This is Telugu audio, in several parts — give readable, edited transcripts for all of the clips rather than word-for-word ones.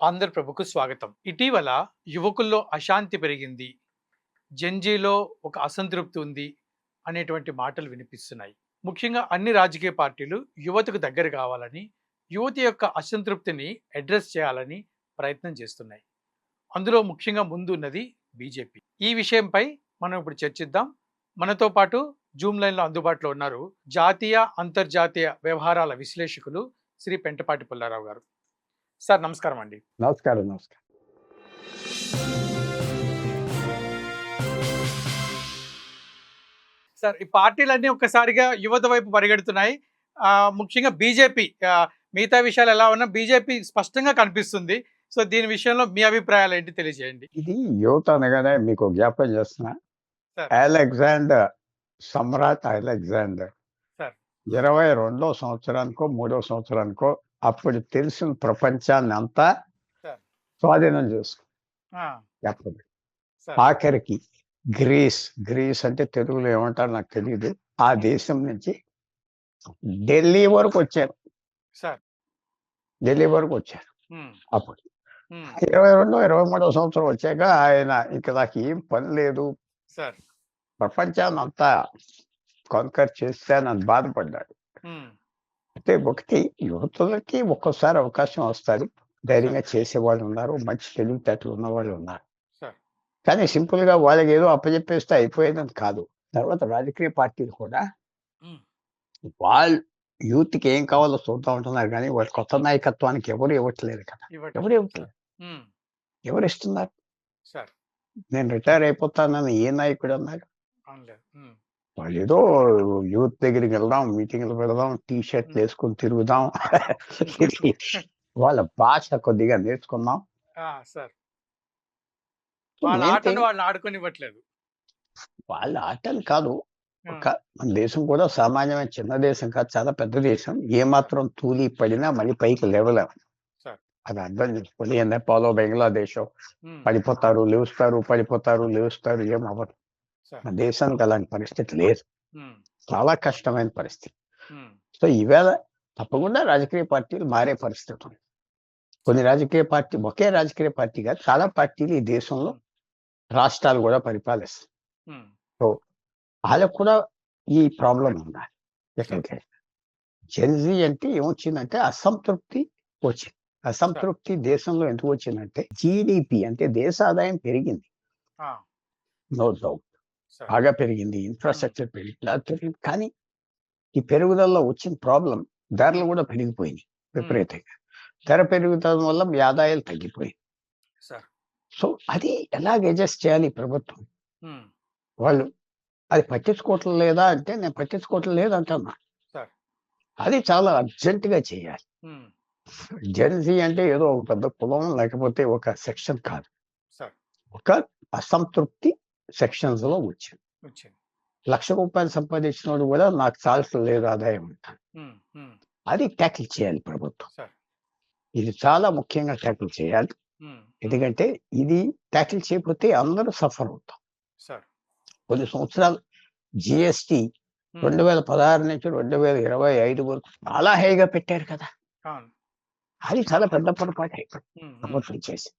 ఆంధ్రప్రభకు స్వాగతం. ఇటీవల యువకుల్లో అశాంతి పెరిగింది. జెన్‌జీలో ఒక అసంతృప్తి ఉంది అనేటువంటి మాటలు వినిపిస్తున్నాయి. ముఖ్యంగా అన్ని రాజకీయ పార్టీలు యువతకు దగ్గర కావాలని, యువత యొక్క అసంతృప్తిని అడ్రెస్ చేయాలని ప్రయత్నం చేస్తున్నాయి. అందులో ముఖ్యంగా ముందున్నది బీజేపీ. ఈ విషయంపై మనం ఇప్పుడు చర్చిద్దాం. మనతో పాటు జూమ్ లైన్‌లో అందుబాటులో ఉన్నారు. జాతీయ, అంతర్జాతీయ వ్యవహారాల విశ్లేషకులు శ్రీ పెంటపాటి పుల్లారావు గారు. సార్ నమస్కారం అండి. నమస్కారం. నమస్కారం. సార్ ఈ పార్టీలన్నీ ఒక్కసారిగా యువత వైపు పరిగెడుతున్నాయి. ముఖ్యంగా బీజేపీ మిగతా విషయాలు ఎలా ఉన్నా బీజేపీ స్పష్టంగా కనిపిస్తుంది. సో, దీని విషయంలో మీ అభిప్రాయాలేంటి తెలియజేయండి? ఇది యువత అనగానే మీకు జ్ఞాపకం చేస్తున్నా. సార్. అలెగ్జాండర్, సమ్రాట్ అలెగ్జాండర్ సార్. 22వ సంవత్సరానికో, 3వ సంవత్సరానికో అప్పుడు తెలిసిన ప్రపంచాన్ని అంతా సార్. స్వాధీనం చేసుకుంది. ఆ! అప్పుడు సార్. ఆఖరికి గ్రీస్ అంటే తెలుగులో ఏమంటారో నాకు తెలీదు. ఆ దేశం నుంచి ఢిల్లీ వరకు వచ్చారు. సార్. ఢిల్లీ వరకు వచ్చారు హ్మ్. అప్పుడు. హ్మ్. 22, 23వ సంవత్సరం వచ్చాక ఆయన ఇంక నాకేం పని లేదు, సార్. ప్రపంచాన్నంతా కాన్కర్ చేశానని బాధపడ్డాడు. హ్మ్. అయితే ఒకటి యువతులకి ఒక్కోసారి అవకాశం వస్తది. ధైర్యంగా చేసేవాళ్ళు ఉన్నారు. మంచి తెలివితేటలు ఉన్నవాళ్ళు ఉన్నారు. సార్. కానీ సింపుల్‌గా వాళ్ళకేదో అప్పజెప్పేస్తే అయిపోయేదని కాదు. తర్వాత రాజకీయ పార్టీలు కూడా హ్మ్. వాళ్ళు యూత్‌కి ఏం కావాలో చూద్దాం అంటున్నారు గానీ, వాళ్ళు కొత్త నాయకత్వానికి ఎవరు ఇవ్వట్లేదు కదా! ఎవరు ఇవ్వట్లేదు. సార్. ఇవ్వట్లేదు. హ్మ్. ఎవరిస్తున్నారు? సార్. నేను రిటైర్ అయిపోతానని ఏ నాయకుడన్నాడు? అవునులే. హ్మ్. వాళ్ళేదో యూత్ దగ్గరికెళ్దాం, మీటింగులు పెడదాం, టీ హ్మ్. షర్ట్‌లేసుకొని తిరుగుదాం. ఇది వాళ్ళ భాష కొద్దిగా నేర్చుకుందాం. సార్. సో, వాళ్ళ మెయిన్ ఆటను థింగ్ వాళ్ళు ఆడుకోనివ్వట్లేదు. వాళ్ళ ఆటలు కాదు. ఆ! మన దేశం కూడా సామాన్యమైన చిన్న దేశం కాదు. చాలా పెద్ద దేశం. ఏమాత్రం తూలి పడినా మళ్ళీ పైకి లేవలేం. సార్. అది అర్థం చేసుకోవాలి. ఏ నేపాలో, బంగ్లాదేశో హ్మ్. పడిపోతారు, లేస్తారు, పడిపోతారు, లేస్తారు. ఏమవ్వదు. సార్. మన దేశానికి అలాంటి పరిస్థితి లేదు. హ్మ్. చాలా కష్టమైన పరిస్థితి. హ్మ్. సో, ఈవేళ తప్పకుండా రాజకీయ పార్టీలు మారే పరిస్థితి ఉంది. కొన్ని సార్. రాజకీయ పార్టీ ఒకే రాజకీయ పార్టీ కాదు. చాలా పార్టీలు ఈ దేశంలో హ్మ్. రాష్ట్రాలు కూడా పరిపాలిస్తాయి. హ్మ్. సో, ఆళ్ళకి కూడా ఈ ప్రాబ్లమ్ ఉండాలి. సార్. ఎక్కడికి జెన్‌జీ అంటే ఏమొచ్చిందంటే అసంతృప్తి వచ్చింది. సార్. అసంతృప్తి దేశంలో ఎందుకు వచ్చిందంటే జీడీపీ అంటే దేశ ఆదాయం పెరిగింది. ఆ! No doubt. సార్. బాగా పెరిగింది. హ్మ్. ఇన్‌ఫ్రాస్ట్రక్చర్ పెరిగింది. అది పెరిగింది. కానీ ఈ పెరుగుదలలో వచ్చిన ప్రాబ్లమ్ ధరలు హ్మ్. కూడా పెరిగిపోయినాయి హ్మ్. విపరీతంగా. ధర పెరుగుదల వల్ల మీ ఆదాయాలు తగ్గిపోయాయి. సార్. సో, అది ఎలాగ అడ్జస్ట్ చేయాలి ప్రభుత్వం? హ్మ్. వాళ్ళు అది పట్టించుకోవటం లేదా అంటే నేను పట్టించుకోవటం లేదంటున్నా. సార్. అది చాలా అర్జెంట్‌గా చేయాలి. హ్మ్. జెన్‌జీ అంటే ఏదో ఒక పెద్ద కులం లేకపోతే ఒక సెక్షన్ కాదు. సార్. ఒక అసంతృప్తి సెక్షన్స్‌లో వచ్చింది. వచ్చింది. రూ. 1,00,000 సంపాదించినోడు కూడా నాకు చాల్సిన లేదు ఆదాయం అంటాడు. హ్మ్. హ్మ్. అది టాకిల్ చేయాలి ప్రభుత్వం. సార్. ఇది చాలా ముఖ్యంగా టాకిల్ చేయాలి. హ్మ్. హ్మ్. ఎందుకంటే ఇది టాకిల్ చేయకపోతే అందరూ సఫర్ అవుతాం. సార్. కొన్ని సంవత్సరాలు జీఎస్టీ హ్మ్. 2016 నుంచి 2025 వరకు చాలా హైగా పెట్టారు కదా! అవును. అది చాలా పెద్ద పొరపాటే హ్మ్. హ్మ్. ప్రభుత్వం చేసింది.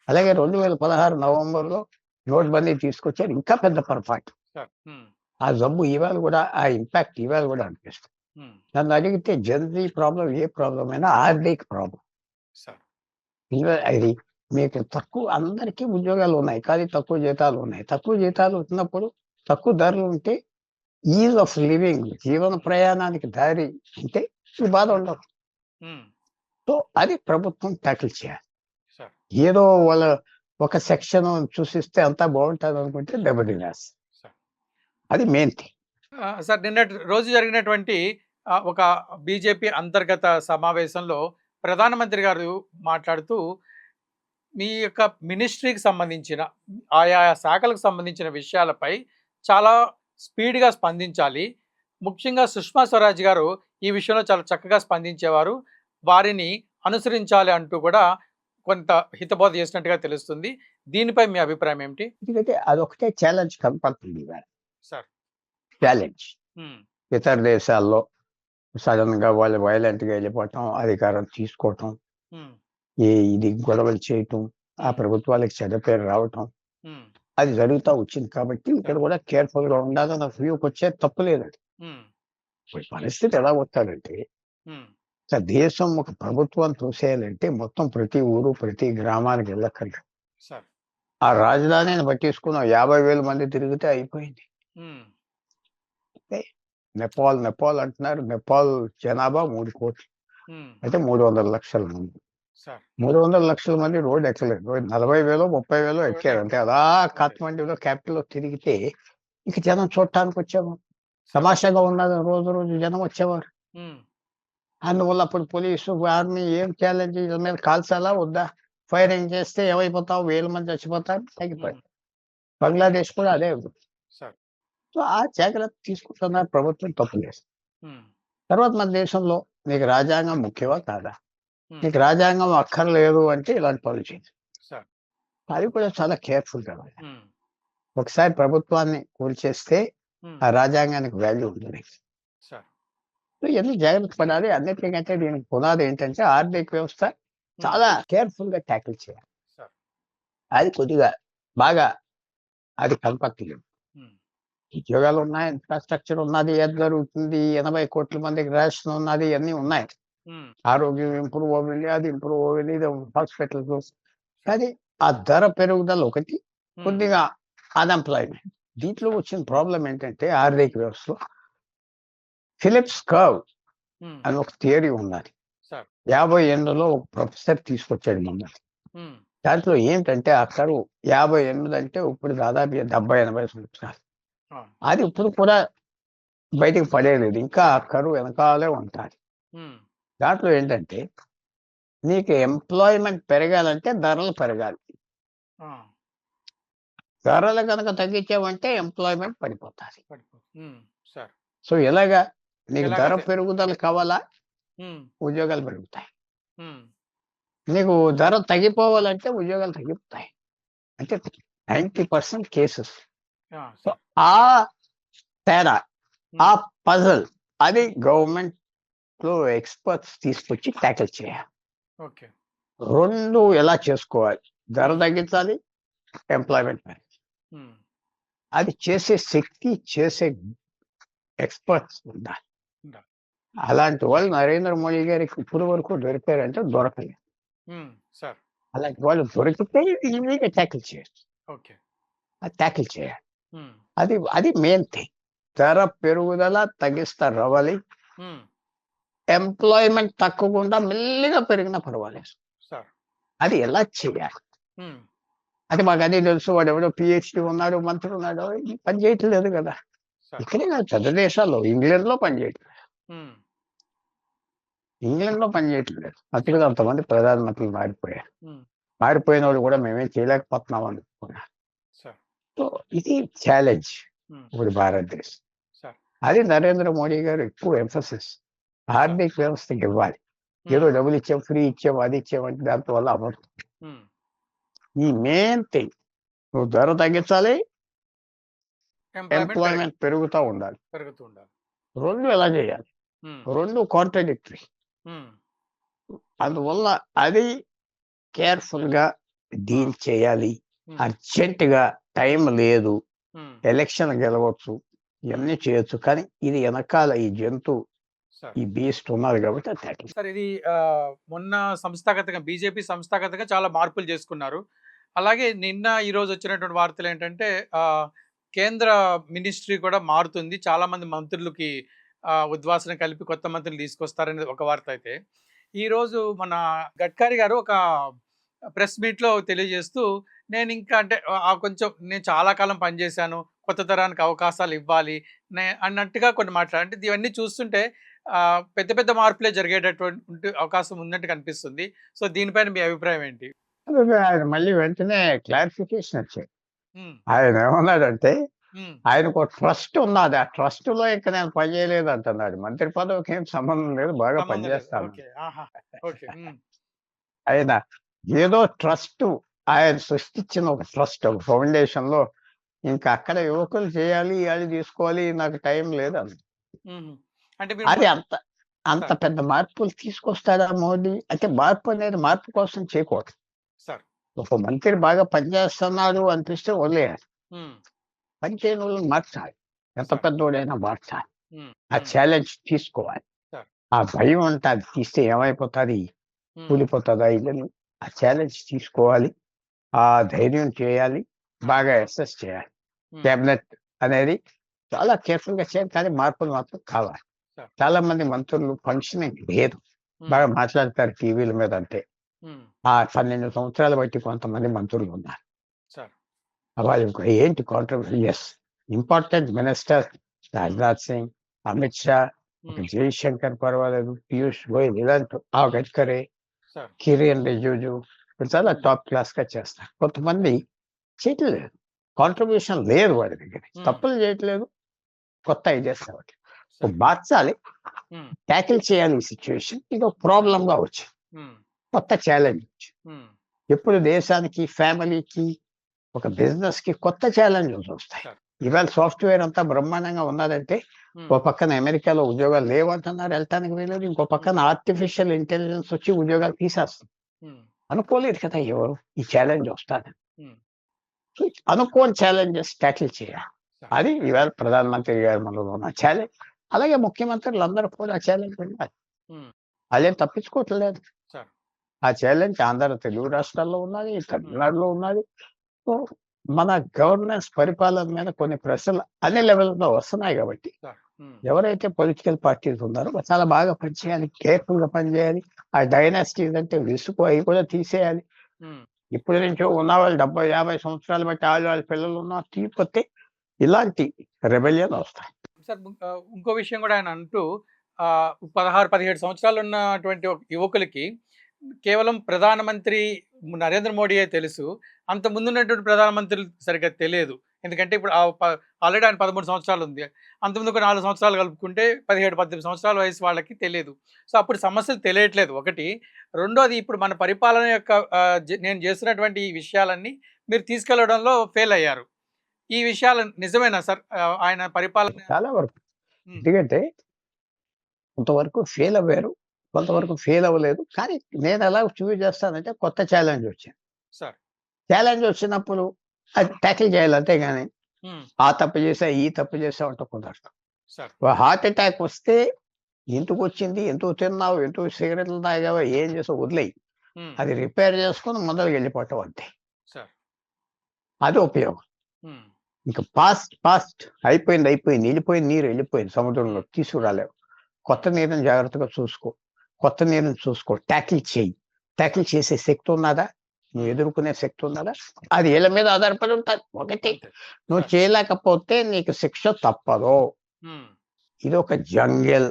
అలాగే 2016 నవంబర్‌లో నోట్‌బందీ తీసుకొచ్చారు. ఇంకా పెద్ద పొరపాటు. సార్. హ్మ్. ఆ జబ్బు ఇవాళ గూడా ఆ ఇంపాక్ట్ ఇవాళ గూడా అనిపిస్తుంది. హ్మ్. నన్నడిగితే జెన్‌జీ ప్రాబ్లమ్ ఏ ప్రాబ్లమ్ అయినా ఆర్థిక ప్రాబ్లమ్. సార్. ఇది మీకు తక్కువ అందరికీ ఉద్యోగాలున్నాయి. కానీ తక్కువ జీతాలున్నాయి. తక్కువ జీతాలు ఉన్నప్పుడు తక్కువ ధరలు ఉంటే ఈజ్ ఆఫ్ లివింగ్ జీవన ప్రయాణానికి దారి ఉంటే ఈ బాధ హ్మ్. ఉండదు. హ్మ్. సో, అది ప్రభుత్వం టాకిల్ చేయాలి. సార్. ఏదో వాళ్ళ ఒక సెక్షన్ చూసిస్తే అంతా బావుంటదనుకుంటే దెబ్బతినేస్తది. సార్. అది మెయిన్ థింగ్. సార్ నిన్నటి రోజు జరిగినటువంటి ఒక బీజేపీ అంతర్గత సమావేశంలో ప్రధానమంత్రి గారు మాట్లాడుతూ మీ యొక్క మినిస్ట్రీకి సంబంధించిన ఆయా శాఖలకు సంబంధించిన విషయాలపై చాలా స్పీడ్‌గా స్పందించాలి. ముఖ్యంగా సుష్మా స్వరాజ్ గారు ఈ విషయంలో చాలా చక్కగా స్పందించేవారు. వారిని అనుసరించాలి అంటూ కూడా కొంత హితబోధ చేసినట్టుగా తెలుస్తుంది. దీనిపై మీ అభిప్రాయం ఏమిటి? ఎందుకంటే అదొకటే ఛాలెంజ్ కనపడుతుంది ఇవాళ. సార్. ఛాలెంజ్. హ్మ్. ఇతర దేశాల్లో సడెన్‌గా వాళ్ళు వయలెంట్‌గా ఎళ్ళిపోవటం, అధికారం తీసుకోవటం. హ్మ్. ఇది గొడవలు చేయటం, ఆ ప్రభుత్వాలకు చెడ్డ పేరు రావటం ఉమ్, అది జరుగుతా వచ్చింది. కాబట్టి ఇక్కడ కూడా కేర్ఫుల్ గా ఉండాలన్న వ్యూకి వచ్చే తప్పు లేదండి. ఉమ్, ఇప్పుడు పరిస్థితి ఎలా వస్తాడంటే, ఉమ్, ఒక దేశం ఒక ప్రభుత్వం చూసేయాలంటే మొత్తం ప్రతి ఊరు ప్రతి గ్రామానికి వెళ్ళక్కర్లేదు. సార్ ఆ రాజధానిని పట్టేసుకున్నాం 50,000 మంది తిరిగితే అయిపోయింది. ఉమ్, అంటే నేపాల్ అంటున్నారు. నేపాల్ జనాభా 3 కోట్లు, ఉమ్, అంటే 300 లక్షల మంది. సార్ 300 లక్షల మంది రోడ్డు ఎక్కలేదు. 40,000 30,000 ఎక్కారు. అంటే అలా కాఠ్మండూలో క్యాపిటల్ తిరిగితే ఇక జనం చూడటానికి వచ్చేవారు. తమాషాగా ఉన్నది, రోజు రోజు జనం వచ్చేవారు. ఉమ్, అందువల్ల అప్పుడు పోలీసు ఆర్మీ ఏం ఛాలెంజ్ వీళ్ళ మీద కాల్చాలా వద్దా, ఫైరింగ్ చేస్తే ఏమైపోతావు, 1000 మంది చచ్చిపోతారు, తగ్గిపోయారు. బంగ్లాదేశ్ కూడా అదే ఉంది. సార్ సో ఆ జాగ్రత్త తీసుకుంటున్నారు ప్రభుత్వం, తప్పులేదు. ఉమ్, తర్వాత మన దేశంలో నీకు రాజ్యాంగం ముఖ్యమా కాదా, ఉమ్, నీకు రాజ్యాంగం అక్కర్లేదు అంటే ఇలాంటి పనులు చేయండి. సార్ అది కూడా చాలా కేర్ఫుల్ గా ఉండాలి. ఉమ్, ఒకసారి ప్రభుత్వాన్ని కూల్చేస్తే ఉమ్, ఆ రాజ్యాంగానికి వాల్యూ ఉంటుంది. సార్ సో ఇవన్నీ జాగ్రత్త పడాలి. అన్నిటికంటే దీనికి పునాది ఏంటంటే ఆర్థిక వ్యవస్థ ఉమ్, చాలా కేర్ఫుల్ గా ట్యాకిల్ చేయాలి. సార్ అది కొద్దిగా బాగా అది కనపట్లేదు. ఉమ్, ఉద్యోగాలు ఉన్నాయి, ఇన్ఫ్రాస్ట్రక్చర్ ఉన్నది, ఏది జరుగుతుంది, 80 కోట్ల మందికి రేషన్ ఉన్నది, అన్నీ ఉన్నాయి. ఉమ్, ఆరోగ్యం ఇంప్రూవ్ అవ్వాలి, అది ఇంప్రూవ్ అవ్వాలి, ఇది హాస్పిటల్స్. కానీ ఆ ధర పెరుగుదల ఒకటి, ఉమ్, కొద్దిగా అన్ఎంప్లాయ్మెంట్. దీంట్లో వచ్చిన ప్రాబ్లం ఏంటంటే ఆర్థిక వ్యవస్థలో ఫిలిప్స్ కర్వ్ ఉమ్, అని ఒక థియరీ ఉన్నది. సార్ 58లో ఒక ప్రొఫెసర్ తీసుకొచ్చాడు మొన్న. ఉమ్, దాంట్లో ఏంటంటే ఆ కరువు 58 అంటే ఇప్పుడు దాదాపు 70-80 సంవత్సరాలు. ఆ, అది ఇప్పుడు కూడా బయటికి పడేయలేదు, ఇంకా ఆ కరువు వెనకాలే ఉంటుంది. ఉమ్, దాంట్లో ఏంటంటే నీకు ఎంప్లాయ్మెంట్ పెరగాలంటే ధరలు పెరగాలి. ఆ, ధరలు కనుక తగ్గించావంటే ఎంప్లాయ్మెంట్ పడిపోతుంది. ఉమ్, సార్ సో ఎలాగా, నీకు ధర ఎలాగైతే పెరుగుదల కావాలా, ఉమ్, ఉద్యోగాలు పెరుగుతాయి. ఉమ్, నీకు ధర తగ్గిపోవాలంటే ఉద్యోగాలు తగ్గిపోతాయి. అంటే 90% కేసెస్. ఆ, సో సార్ ఆ తేడా, ఆ ఉమ్, పజల్, అది గవర్నమెంట్ లో ఎక్స్పర్ట్స్ తీసుకొచ్చి ట్యాకిల్ చేయాలి. ఓకే రెండు ఎలా చేసుకోవాలి, ధర తగ్గించాలి, ఎంప్లాయ్మెంట్ పెంచాలి. ఉమ్, అది చేసే శక్తి, చేసే ఎక్స్పర్ట్స్ ఉండాలి. ఉండాలి. అలాంటి వాళ్ళు నరేంద్ర మోడీ గారికి ఇప్పుడు వరకు దొరికారంటే దొరకలేదు. ఉమ్, సార్ అలాంటి వాళ్ళు దొరికితే ఈజీగా ట్యాకిల్ చేయొచ్చు. ఓకే అది ట్యాకిల్ చేయాలి. ఉమ్, అది అది మెయిన్ థింగ్. ధర పెరుగుదల తగ్గిస్తారు అవ్వాలి, ఉమ్, ఎంప్లాయ్మెంట్ తగ్గకుండా మెల్లిగా పెరిగినా పర్వాలేదు. సార్ అది ఎలా చేయాలి, ఉమ్, అది మాకు అన్నీ తెలుసు. వాడు ఎవడో పిహెచ్డి ఉన్నాడు, మంత్రి ఉన్నాడు, ఇది పని చేయట్లేదు కదా. సార్ ఇక్కడే కాదు, పెద్ద దేశాల్లో, ఇంగ్లాండ్ లో పని చేయట్లేదు. ఉమ్, ఇంగ్లాండ్ లో పని చేయట్లేదు. అందుకని అంతమంది ప్రధానమంత్రులు మారిపోయారు. ఉమ్, మారిపోయిన వాళ్ళు కూడా మేమేం చేయలేకపోతున్నాం అనుకున్నారు. సార్ సో ఇది ఛాలెంజ్ ఉమ్, ఇప్పుడు భారతదేశం. సార్ అది నరేంద్ర మోడీ గారు ఎక్కువ ఎంఫసిస్ ఆర్థిక వ్యవస్థకి ఇవ్వాలి. ఏదో ఉమ్, డబ్బులు ఇచ్చాం, ఫ్రీ ఇచ్చాం, అది ఇచ్చామంటే దాంతో వల్ల అవ్వదు. ఉమ్, ఈ మెయిన్ థింగ్, నువ్వు ధర తగ్గించాలి, ఎంప్లాయ్మెంట్ ఎంప్లాయ్మెంట్ పెరుగుతూ ఉండాలి. పెరుగుతూ ఉండాలి. రెండు ఎలా చేయాలి, ఉమ్, రెండు కాంట్రడిక్టరీ. ఉమ్, అందువల్ల అది కేర్ఫుల్ గా డీల్ చేయాలి. ఉమ్, అర్జెంట్ గా టైం లేదు, ఉమ్, ఎలక్షన్ గెలవచ్చు, ఇవన్నీ చేయొచ్చు. కానీ ఇది వెనకాల ఈ జంతువు, సార్ ఈ బీస్ట్ ఉన్నది కాబట్టి అది tackle. సార్ ఇది మొన్న సంస్థాగతంగా బీజేపీ సంస్థాగతంగా చాలా మార్పులు చేసుకున్నారు. అలాగే నిన్న ఈ రోజు వచ్చినటువంటి వార్తలు ఏంటంటే కేంద్ర మినిస్ట్రీ కూడా మారుతుంది. చాలా మంది మంత్రులకి ఉద్వాసన కలిపి కొత్త మంత్రులు తీసుకొస్తారనేది ఒక వార్త అయితే, ఈరోజు మన గడ్కరీ గారు ఒక ప్రెస్ మీట్లో తెలియజేస్తూ, నేను ఇంకా అంటే కొంచెం నేను చాలా కాలం పనిచేశాను, కొత్త తరానికి అవకాశాలు ఇవ్వాలి అన్నట్టుగా కొన్ని మాట్లాడారు. అంటే ఇవన్నీ చూస్తుంటే పెద్ద పెద్ద మార్పులే జరిగేటటువంటి అవకాశం ఉన్నట్టు కనిపిస్తుంది. సో దీనిపైన మీ అభిప్రాయం ఏంటి? ఆయన మళ్ళీ వెంటనే క్లారిఫికేషన్ వచ్చాయి. ఉమ్, ఆయన ఏమన్నాడంటే, ఉమ్, ఆయనకు ట్రస్ట్ ఉన్నది, ఆ ట్రస్ట్ లో ఇక నేను పనిచేయలేదు అంటున్నాడు. మంత్రి పదవికి ఏం సంబంధం లేదు, బాగా సంబంధం లేదు. పనిచేస్తాను. ఓకే, ఆహా, ఓకే, ఉమ్, ఆయన ఏదో ట్రస్ట్, ఆయన సృష్టించిన ఒక ట్రస్ట్, ఒక ఫౌండేషన్ లో ఇంకా అక్కడ యువకులు చేయాలి, అది తీసుకోవాలి, నాకు టైం లేదు అన్న. ఉమ్. అంటే మీరు అది అంత అంత సార్. పెద్ద మార్పులు తీసుకొస్తాడా మోడీ? అంటే మార్పు అనేది మార్పు కోసం చేయకూడదు. సార్. ఒక మంత్రి బాగా పనిచేస్తున్నాడు అనిపిస్తే వదిలేయాలి. హ్మ్. పని చేయనోళ్ళని మార్చాలి. ఎంత సార్. పెద్దోడైనా మార్చాలి. హ్మ్. ఆ హ్మ్. ఛాలెంజ్ తీసుకోవాలి. సార్. ఆ భయం ఉంటది. తీస్తే ఏమైపోతది? హ్మ్. కూలిపోతదా ఇల్లు? ఆ ఛాలెంజ్ తీసుకోవాలి. ఆ ధైర్యం చేయాలి. బాగా అసెస్ చేయాలి. హ్మ్. క్యాబినెట్ అనేది చాలా కేర్‌ఫుల్‌గా చేయాలి. కానీ మార్పులు మాత్రం కావాలి. సార్. చాలా మంది మంత్రులు ఫంక్షనింగ్ లేదు. హ్మ్. బాగా మాట్లాడతారు టీవీల మీద అంతే. హ్మ్. ఆ 12 సంవత్సరాలు బట్టి కొంతమంది మంత్రులు ఉన్నారు. సార్. వాళ్ళకి ఏంటి కాంట్రిబ్యూషన్? యెస్. ఇంపార్టెంట్ మినిస్టర్ హ్మ్. రాజ్‌నాథ్ సింగ్, అమిత్ షా, ఒక హ్మ్. జైశంకర్ పర్వాలేదు, పీయూష్ గోయల్ ఇలాంటి గడ్కరీ, సార్. కిరెన్ రిజిజు వీళ్ళు చాలా హ్మ్. టాప్ క్లాస్‌గా చేస్తారు. కొంతమంది చేయట్లేదు. కాంట్రిబ్యూషన్ లేదు వాళ్ళ దగ్గర. హ్మ్. తప్పులు చేయట్లేదు. కొత్త ఐడియాస్ రావట్లేదు. సార్. మార్చాలి. హ్మ్. టాకిల్ చేయాలి ఈ సిట్యుయేషన్. ఇదో ప్రాబ్లమ్‌గా వచ్చింది. హ్మ్. కొత్త ఛాలెంజ్ వచ్చింది. హ్మ్. ఎప్పుడు దేశానికి, ఫ్యామిలీకి, ఒక బిజినెస్‌కి కొత్త ఛాలెంజెస్ వస్తాయి. సార్. ఇవాళ సాఫ్ట్‌వేర్ అంతా బ్రహ్మాండంగా ఉన్నదంటే, హ్మ్. ఓ పక్కన అమెరికాలో ఉద్యోగాలు లేవంటున్నారు, ఎళ్ళటానికి వీల్లేదు. ఇంకో హ్మ్. పక్కన ఆర్టిఫిషియల్ ఇంటెలిజెన్స్ వచ్చి ఉద్యోగాలు తీసేస్తుంది. హ్మ్. అనుకోలేదు కదా ఎవరు ఈ ఛాలెంజ్ వస్తాదని. హ్మ్. సో, అనుకోని ఛాలెంజెస్ టాకిల్ చేయాలి. సార్. అది ఇవాళ ప్రధానమంత్రి గారి మనలో ఉన్న ఛాలెంజ్. అలాగే ముఖ్యమంత్రులందరూ కూడా ఆ ఛాలెంజ్ ఉండాలి. హ్మ్. ఆళ్ళేం తప్పించుకోవట్లేదు. సార్. ఆ ఛాలెంజ్ ఆంధ్ర తెలుగు రాష్ట్రాల్లో ఉన్నది, హ్మ్. తమిళనాడులో ఉన్నది. సో, మన గవర్నెన్స్ పరిపాలన మీద కొన్ని ప్రశ్నలు అన్ని లెవెల్‌లో వస్తున్నాయి కాబట్టి, సార్. హ్మ్. ఎవరైతే పొలిటికల్ పార్టీస్ ఉన్నారో వాళ్ళు చాలా బాగా పనిచేయాలి. కేర్‌ఫుల్‌గా పనిచేయాలి. ఆ డైనాసిటీస్ అంటే విసుగు అయి కూడా తీసేయాలి. హ్మ్. ఇప్పటి నుంచో ఉన్నవాళ్ళు 70, 50 సంవత్సరాలు బట్టి వాళ్ళ పిల్లలు ఉన్నారు తీయకపోతే ఇలాంటి రెబెలియన్ వస్తాయి. సార్ ఇంకో విషయం గూడా ఆయన అంటూ 16, 17 సంవత్సరాలు ఉన్నటువంటి యువకులకి కేవలం ప్రధానమంత్రి నరేంద్ర మోడీయే తెలుసు. అంత ముందున్నటువంటి ప్రధానమంత్రులు సరిగ్గా తెలియదు. ఎందుకంటే ఇప్పుడు ఆల్రెడీ ఆయన 13 సంవత్సరాలు ఉంది. అంతకుముందు ఒక 4 సంవత్సరాలు కలుపుకుంటే 17, 18 సంవత్సరాల వయసు వాళ్ళకి తెలియదు. సో, అప్పుడు సమస్యలు తెలియట్లేదు ఒకటి. రెండోది ఇప్పుడు మన పరిపాలన యొక్క నేను చేస్తున్నటువంటి ఈ విషయాలన్నీ మీరు తీసుకెళ్లడంలో ఫెయిల్ అయ్యారు. ఈ విషయాలు నిజమేనా సార్? ఆయన పరిపాలన చాలా వరకు. హ్మ్. ఎందుకంటే కొంతవరకు ఫెయిల్ అవ్వారు. హ్మ్. కొంతవరకు ఫెయిల్ అవ్వలేదు. కానీ నేను ఎలా చూజ్ చేస్తానంటే కొత్త ఛాలెంజ్ వచ్చింది. సార్. ఛాలెంజ్ వచ్చినప్పుడు అది టాకిల్ చేయాలి అంతేగాని హ్మ్. ఆ తప్పు చేశా, ఈ తప్పు చేశా అంటే కుదరదు. సార్. ఓ హార్ట్ అటాక్ వస్తే ఎందుకొచ్చింది? ఎందుకు తిన్నావు? ఎందుకు సిగరెట్లు తాగావా? ఏం చేసావు? వదిలేయి. హ్మ్. అది రిపేర్ చేసుకొని ముందలకెళ్ళిపోవటం అంతే. సార్. అది ఉపయోగం. హ్మ్. ఇంక పాస్ట్ అయిపోయింది, అయిపోయింది. ఎళ్ళిపోయింది నీరు ఎళ్ళిపోయింది హ్మ్. సముద్రంలోకి తీసుకురాలేవు. కొత్త హ్మ్. నీరుని జాగ్రత్తగా చూసుకో. కొత్త నీరుని చూసుకో. టాకిల్ చెయ్యి. Tackle sir. చేసే శక్తి ఉన్నదా? నువ్వు హ్మ్. ఎదుర్కొనే శక్తి ఉన్నదా? అది ఈళ్ళ మీద ఆధారపడి ఉంటది. ఒకటి అంతే. నువ్వు సార్. చేయలేకపోతే నీకు శిక్ష తప్పదు. హ్మ్. ఇదొక జంగిల్.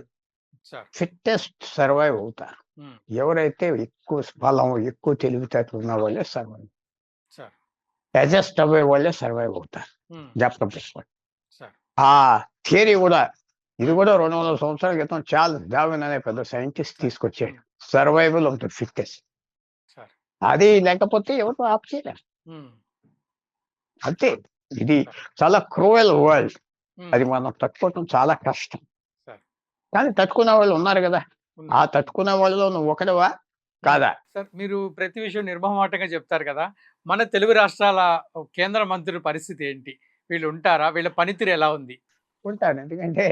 సార్. ఫిట్టెస్ట్ సర్వైవ్ అవుతారు. హ్మ్. ఎవరైతే ఎక్కువ బలం, ఎక్కువ తెలివితేటలు ఉన్న వాళ్ళే సర్వైవ్. సార్. అడ్జస్ట్ అవ్వే వాళ్ళే సర్వైవ్ అవుతారు. హ్మ్. జ్ఞాపకం పెట్టుకోండి. సార్. ఆ థియరీ గూడా ఇది హ్మ్. గూడా 200 సంవత్సరాల క్రితం చార్లెస్ డార్విన్ అనే పెద్ద సైంటిస్ట్ సార్. తీసుకొచ్చాడు. హ్మ్. Survival of the fittest. Sir. అది లేకపోతే ఎవరు ఆప్ చేయలేరు. హ్మ్. అంతే. ఇది సార్. చాలా క్రూయల్ వరల్డ్. హ్మ్. అది మనం తట్టుకోవటం చాలా కష్టం. సార్. కానీ తట్టుకునే వాళ్ళు ఉన్నారు గదా! ఆ ఉన్నారు. తట్టుకునే వాళ్ళలో నువ్వు ఒకడివా? హ్మ్. కాదా? సార్ మీరు ప్రతి విషయం నిర్మొహమాటంగా చెప్తారు కదా! మన తెలుగు రాష్ట్రాల కేంద్ర మంత్రుల పరిస్థితి ఏంటి? వీళ్ళు ఉంటారా? వీళ్ళ పనితీరు ఎలా ఉంది? ఉంటాను. ఎందుకంటే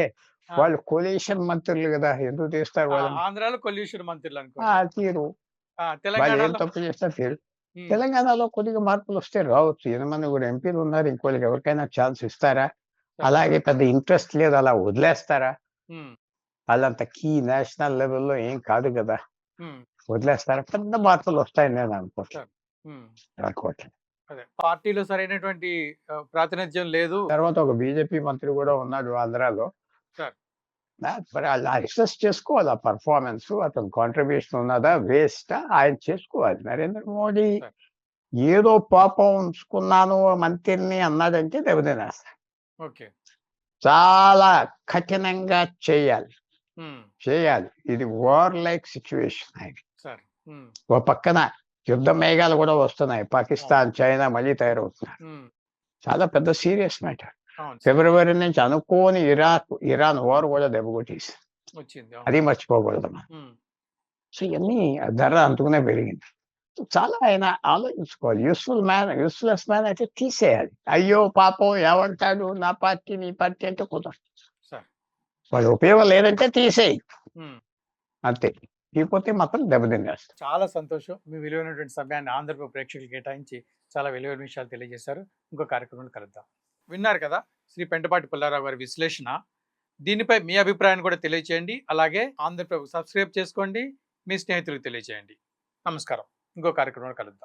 ఆ! వాళ్ళు కొలీషన్ మంత్రులు గదా! ఎందుకు తీస్తారు వాళ్ళని? ఆంధ్రాలో పొల్యూషన్ ఆ! మంత్రులనుకోండి. తీరు. వాళ్ళేం తెలంగాణలో తప్పు చేస్తే తీరు. హ్మ్. తెలంగాణలో కొద్దిగా మార్పులొస్తే రావచ్చు. 8 కూడా ఎంపీలున్నారు. ఇంకోళ్ళకి ఎవరికైనా ఛాన్స్ ఇస్తారా? సార్. అలాగే పెద్ద ఇంట్రెస్ట్ లేదు అలా వదిలేస్తారా? హ్మ్. ఆళ్ళంత నేషనల్ లెవెల్‌లో ఏం కాదు గదా! హ్మ్. వదిలేస్తారా? పెద్ద మార్పులొస్తాయని నేను అనుకోవట్లేదు. సార్. హ్మ్. అనుకోవట్లేదు. అదే. పార్టీలో సరైనటువంటి ప్రాతినిధ్యం లేదు. తర్వాత ఒక బీజేపీ మంత్రి గూడా ఉన్నాడు ఆంధ్రాలో. సార్. మరి ఆళ్ళు అసెస్ చేసుకోవాలి ఆ పెర్ఫార్మన్స్. అతని కాంట్రిబ్యూషన్ ఉన్నదా? వేస్టా? ఆయన చేసుకోవాలి. నరేంద్ర మోడీ సార్. ఏదో పాపం ఉంచుకున్నాను మంత్రిని అన్నాడంటే దెబ్బతినేస్తా. ఓకే. చాలా కఠినంగా చేయాలి. హ్మ్. చేయాలి. ఇది వార్ లైక్ సిట్యుయేషన్ ఆయన. సార్. హ్మ్. ఓ పక్కన యుద్ధ మేఘాలు గూడా వస్తున్నాయి. అవును. పాకిస్తాన్, చైనా మళ్ళీ తయారవుతున్నారు. హ్మ్. చాలా పెద్ద సీరియస్ మ్యాటర్. అవును సార్. ఫిబ్రవరి నుంచి అనుకోని ఇరాన్ వార్ గూడా దెబ్బకొట్టేసింది. వచ్చింది. అది మర్చిపోకూడదు మనం. సో ఇవన్నీ ఆ ధర అంతకునే పెరిగింది. చాలా ఆయన ఆలోచించుకోవాలి. యూస్‌లెస్ మ్యాన్ అయితే తీసేయాలి. అయ్యో! పాపం ఏమంటాడు నా పార్టీ, నీ పార్టీ అంటే కుదరదు. సార్. వాడి ఉపయోగం లేదంటే తీసేయి. హ్మ్. అంతే. లేకపోతే మాత్రం దెబ్బతినేస్తాం. చాలా సంతోషం. మీ విలువైనటువంటి సమయాన్ని ఆంధ్రప్రభ ప్రేక్షకులకు కేటాయించి చాలా విలువైన విషయాలు తెలియజేశారు. ఇంకో కార్యక్రమంలో కలుద్దాం. విన్నారు కదా శ్రీ పెంటపాటి పుల్లారావు గారి విశ్లేషణ. దీనిపై మీ అభిప్రాయాన్ని కూడా తెలియచేయండి. అలాగే ఆంధ్రప్రభ సబ్స్క్రైబ్ చేసుకోండి. మీ స్నేహితులకు తెలియజేయండి. నమస్కారం. ఇంకో కార్యక్రమంలో కలుద్దాం.